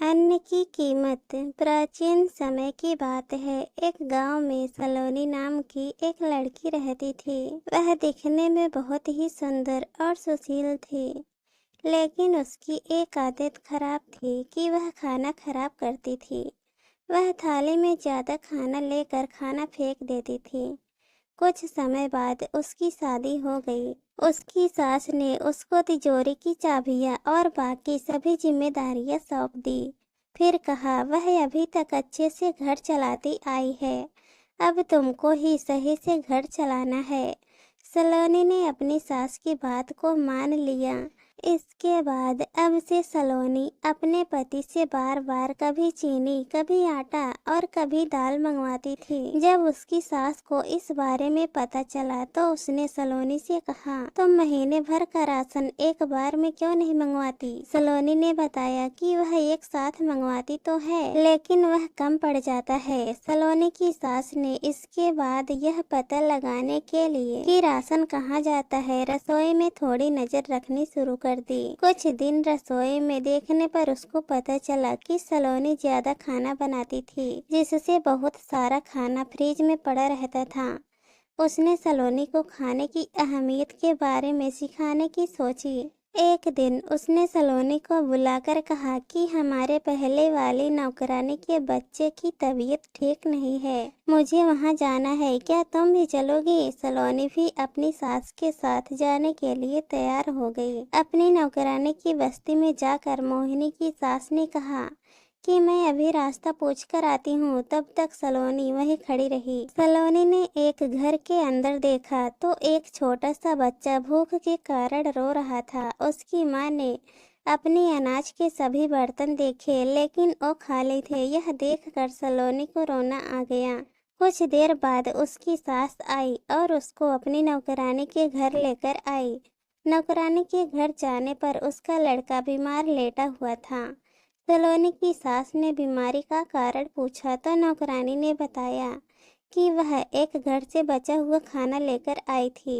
अन्न की कीमत। प्राचीन समय की बात है। एक गांव में सलोनी नाम की एक लड़की रहती थी। वह दिखने में बहुत ही सुंदर और सुशील थी, लेकिन उसकी एक आदत खराब थी कि वह खाना खराब करती थी। वह थाली में ज्यादा खाना लेकर खाना फेंक देती थी। कुछ समय बाद उसकी शादी हो गई। उसकी सास ने उसको तिजोरी की चाबियां और बाकी सभी जिम्मेदारियां सौंप दी। फिर कहा, वह अभी तक अच्छे से घर चलाती आई है, अब तुमको ही सही से घर चलाना है। सलोनी ने अपनी सास की बात को मान लिया। इसके बाद अब से सलोनी अपने पति से बार बार कभी चीनी, कभी आटा और कभी दाल मंगवाती थी। जब उसकी सास को इस बारे में पता चला तो उसने सलोनी से कहा, तुम महीने भर का राशन एक बार में क्यों नहीं मंगवाती? सलोनी ने बताया कि वह एक साथ मंगवाती तो है, लेकिन वह कम पड़ जाता है। सलोनी की सास ने इसके बाद यह पता लगाने के लिए कि राशन कहाँ जाता है, रसोई में थोड़ी नजर रखनी शुरू कर दी। कुछ दिन रसोई में देखने पर उसको पता चला कि सलोनी ज्यादा खाना बनाती थी, जिससे बहुत सारा खाना फ्रिज में पड़ा रहता था। उसने सलोनी को खाने की अहमियत के बारे में सिखाने की सोची। एक दिन उसने सलोनी को बुलाकर कहा कि हमारे पहले वाली नौकरानी के बच्चे की तबीयत ठीक नहीं है, मुझे वहां जाना है, क्या तुम भी चलोगी? सलोनी भी अपनी सास के साथ जाने के लिए तैयार हो गई। अपनी नौकरानी की बस्ती में जाकर मोहिनी की सास ने कहा कि मैं अभी रास्ता पूछ कर आती हूँ। तब तक सलोनी वहीं खड़ी रही। सलोनी ने एक घर के अंदर देखा तो एक छोटा सा बच्चा भूख के कारण रो रहा था। उसकी माँ ने अपने अनाज के सभी बर्तन देखे, लेकिन वो खाली थे। यह देखकर सलोनी को रोना आ गया। कुछ देर बाद उसकी सास आई और उसको अपनी नौकरानी के घर लेकर आई। नौकरानी के घर जाने पर उसका लड़का बीमार लेटा हुआ था। सलोनी की सास ने बीमारी का कारण पूछा तो नौकरानी ने बताया कि वह एक घर से बचा हुआ खाना लेकर आई थी,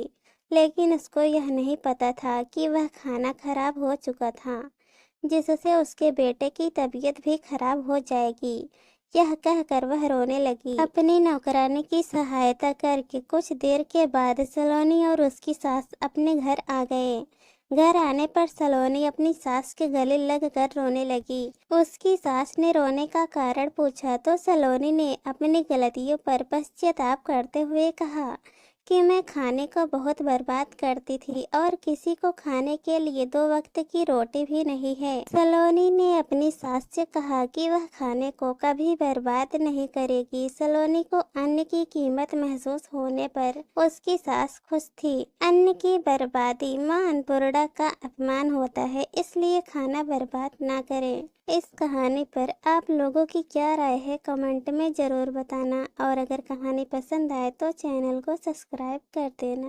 लेकिन उसको यह नहीं पता था कि वह खाना खराब हो चुका था, जिससे उसके बेटे की तबीयत भी खराब हो जाएगी। यह कहकर वह रोने लगी। अपनी नौकरानी की सहायता करके कुछ देर के बाद सलोनी और उसकी सास अपने घर आ गए। घर आने पर सलोनी अपनी सास के गले लगकर रोने लगी। उसकी सास ने रोने का कारण पूछा तो सलोनी ने अपनी गलतियों पर पश्चाताप करते हुए कहा कि मैं खाने को बहुत बर्बाद करती थी और किसी को खाने के लिए 2 वक्त की रोटी भी नहीं है। सलोनी ने अपनी सास से कहा कि वह खाने को कभी बर्बाद नहीं करेगी। सलोनी को अन्न की कीमत महसूस होने पर उसकी सास खुश थी। अन्न की बर्बादी मां अन्नपूर्णा का अपमान होता है, इसलिए खाना बर्बाद ना करें। इस कहानी पर आप लोगों की क्या राय है, कमेंट में जरूर बताना। और अगर कहानी पसंद आए तो चैनल को सब्सक्राइब कर देना।